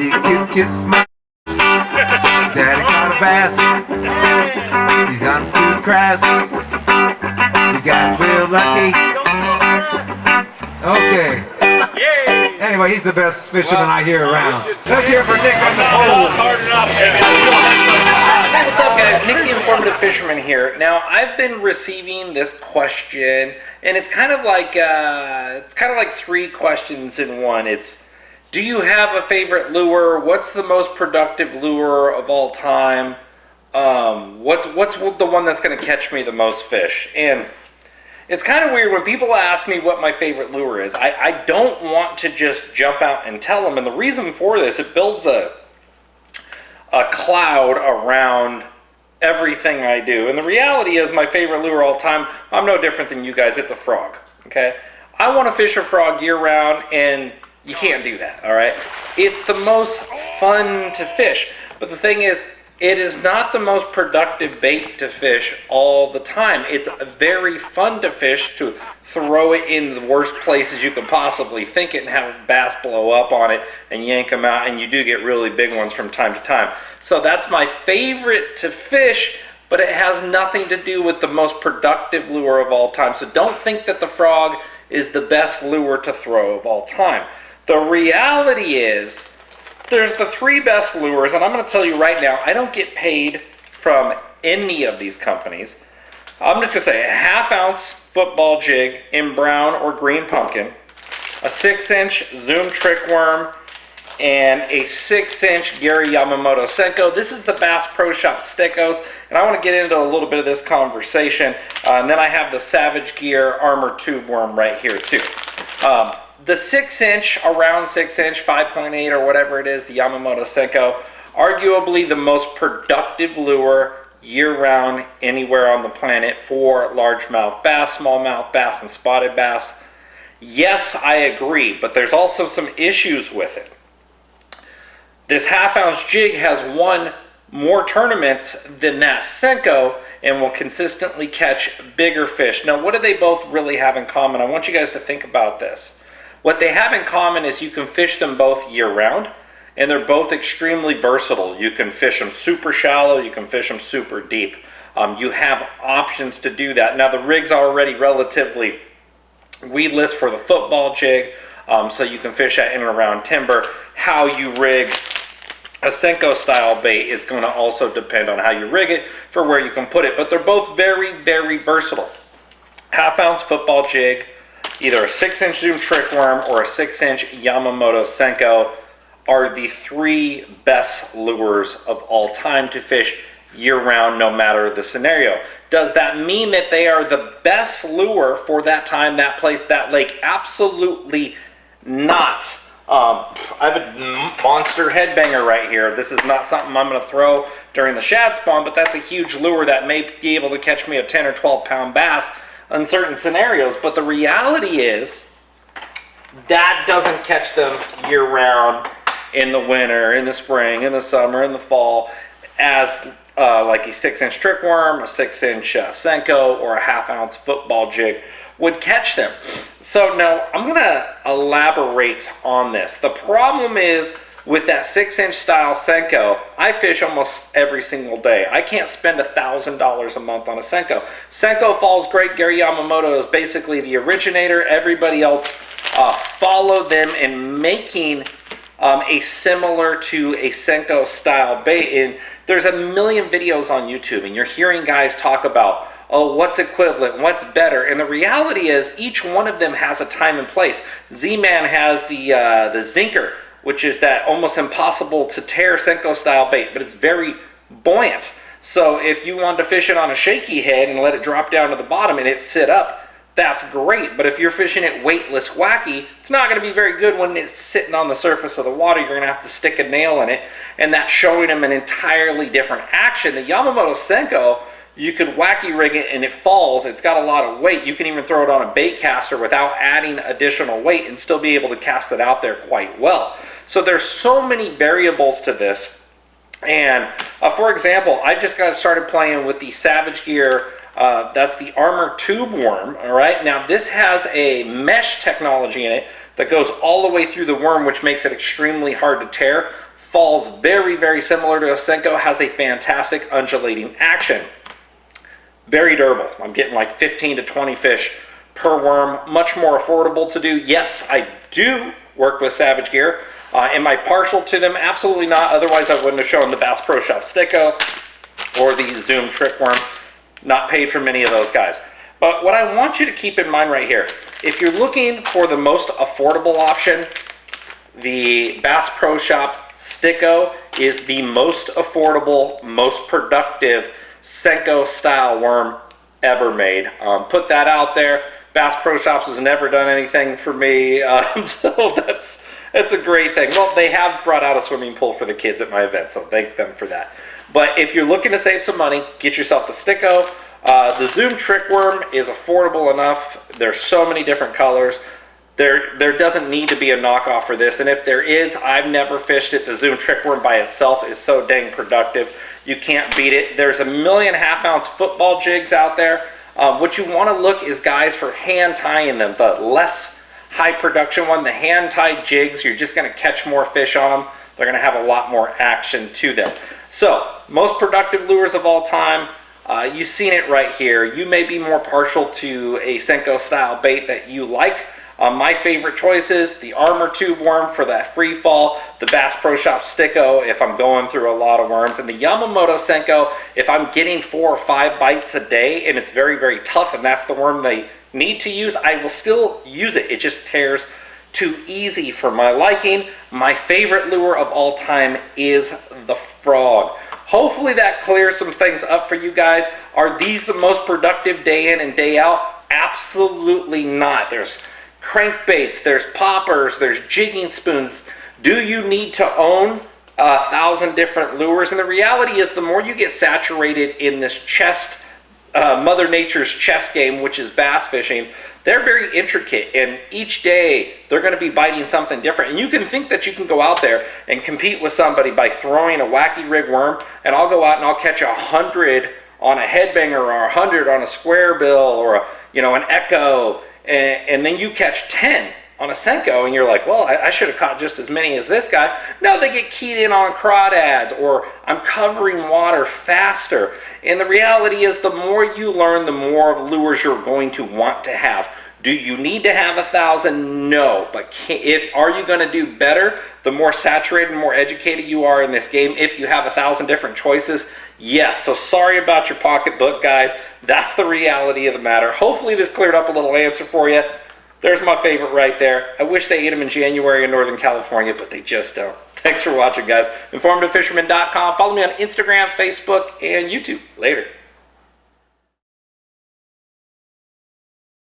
you kiss my daddy caught a bass. He's gone too crass. You got real lucky. Okay. Anyway, he's the best fisherman I hear around. Let's hear it for Nick on the pole. Hey, what's up, guys? Nick the Informative Fisherman here. Now, I've been receiving this question, and it's kind of like three questions in one. It's, do you have a favorite lure? What's the most productive lure of all time? What's the one that's going to catch me the most fish? And it's kind of weird when people ask me what my favorite lure is. I don't want to just jump out and tell them, and the reason for this, it builds a cloud around everything I do. And the reality is my favorite lure all time, I'm no different than you guys, it's a frog, okay? I want to fish a frog year round, and you can't do that, all right? It's the most fun to fish, but the thing is, it is not the most productive bait to fish all the time. It's very fun to fish, to throw it in the worst places you could possibly think it and have bass blow up on it and yank them out, and you do get really big ones from time to time. So that's my favorite to fish, but it has nothing to do with the most productive lure of all time. So don't think that the frog is the best lure to throw of all time. The reality is, there's the three best lures, and I'm going to tell you right now, I don't get paid from any of these companies. I'm just going to say a 1/2 ounce football jig in brown or green pumpkin, a 6-inch Zoom trick worm, and a 6-inch Gary Yamamoto Senko. This is the Bass Pro Shop Stickos, and I want to get into a little bit of this conversation. And then I have the Savage Gear Armor Tube Worm right here too. The 6-inch, around 6-inch, 5.8 or whatever it is, the Yamamoto Senko, arguably the most productive lure year-round anywhere on the planet for largemouth bass, smallmouth bass, and spotted bass. Yes, I agree, but there's also some issues with it. This 1/2 ounce jig has won more tournaments than that Senko and will consistently catch bigger fish. Now, what do they both really have in common? I want you guys to think about this. What they have in common is you can fish them both year-round, and they're both extremely versatile. You can fish them super shallow, you can fish them super deep. You have options to do that. Now, the rig's already relatively weedless for the football jig, so you can fish that in and around timber. How you rig a Senko style bait is going to also depend on how you rig it for where you can put it, but they're both very, very versatile. 1/2 ounce football jig, either a 6-inch Zoom trick worm or a 6-inch Yamamoto Senko are the three best lures of all time to fish year-round, no matter the scenario. Does that mean that they are the best lure for that time, that place, that lake? Absolutely not. I have a monster headbanger right here. This is not something I'm going to throw during the shad spawn, but that's a huge lure that may be able to catch me a 10 or 12 pound bass in certain scenarios. But the reality is that doesn't catch them year round, in the winter, in the spring, in the summer, in the fall, as like a 6-inch trick worm, a 6-inch Senko, or a 1/2 ounce football jig would catch them. So now I'm going to elaborate on this. The problem is with that 6-inch style Senko, I fish almost every single day. I can't spend $1,000 a month on a Senko. Senko falls great. Gary Yamamoto is basically the originator. Everybody else followed them in making a similar to a Senko style bait. And there's a million videos on YouTube, and you're hearing guys talk about, oh, what's equivalent, what's better, and the reality is each one of them has a time and place. Z-Man has the Zinker, which is that almost impossible to tear Senko style bait, but it's very buoyant. So if you wanted to fish it on a shaky head and let it drop down to the bottom and it sit up, that's great. But if you're fishing it weightless wacky, it's not going to be very good when it's sitting on the surface of the water. You're going to have to stick a nail in it, and that's showing them an entirely different action. The Yamamoto Senko, you could wacky rig it and it falls. It's got a lot of weight. You can even throw it on a bait caster without adding additional weight and still be able to cast it out there quite well. So there's so many variables to this. And for example, I just got started playing with the Savage Gear, that's the Armor Tube Worm. All right, now this has a mesh technology in it that goes all the way through the worm, which makes it extremely hard to tear. falls very, very similar to a Senko, has a fantastic undulating action. Very durable. I'm getting like 15 to 20 fish per worm, much more affordable to do. Yes, I do work with Savage Gear. Am I partial to them? Absolutely not. Otherwise, I wouldn't have shown the Bass Pro Shop Sticko or the Zoom Trick Worm. Not paid for many of those guys. But what I want you to keep in mind right here, if you're looking for the most affordable option, the Bass Pro Shop Sticko is the most affordable, most productive Senko style worm ever made. Put that out there. Bass Pro Shops has never done anything for me, so that's a great thing. Well, they have brought out a swimming pool for the kids at my event, so thank them for that. But if you're looking to save some money, get yourself the Sticko. The Zoom Trick Worm is affordable enough. There's so many different colors. There doesn't need to be a knockoff for this, and if there is, I've never fished it. The Zoom Trick Worm by itself is so dang productive. You can't beat it. There's 1.5 million ounce football jigs out there. What you want to look is, guys, for hand tying them. The less high production one, the hand tied jigs, you're just going to catch more fish on them. They're going to have a lot more action to them. So, most productive lures of all time. You've seen it right here. You may be more partial to a Senko style bait that you like. My favorite choices, the Armor Tube Worm for that free fall, the Bass Pro Shop Sticko if I'm going through a lot of worms, and the Yamamoto Senko if I'm getting 4 or 5 bites a day and it's very, very tough and that's the worm they need to use, I will still use it. It just tears too easy for my liking. My favorite lure of all time is the frog. Hopefully that clears some things up for you guys. Are these the most productive day in and day out? Absolutely not. There's crankbaits, there's poppers, there's jigging spoons. Do you need to own 1,000 different lures? And the reality is, the more you get saturated in this chest, Mother Nature's chess game, which is bass fishing, they're very intricate, and each day they're going to be biting something different. And you can think that you can go out there and compete with somebody by throwing a wacky rig worm, and I'll go out and I'll catch 100 on a headbanger or 100 on a square bill or an echo, and then you catch 10 on a Senko, and you're like, well, I should have caught just as many as this guy. No, they get keyed in on crawdads, or I'm covering water faster. And the reality is, the more you learn, the more of lures you're going to want to have. Do you need to have 1,000? No, but are you going to do better the more saturated and more educated you are in this game if you have 1,000 different choices? Yes. So sorry about your pocketbook, guys. That's the reality of the matter. Hopefully this cleared up a little answer for you. There's my favorite right there. I wish they ate them in January in Northern California, but they just don't. Thanks for watching, guys. InformativeFisherman.com. Follow me on Instagram, Facebook, and YouTube. Later.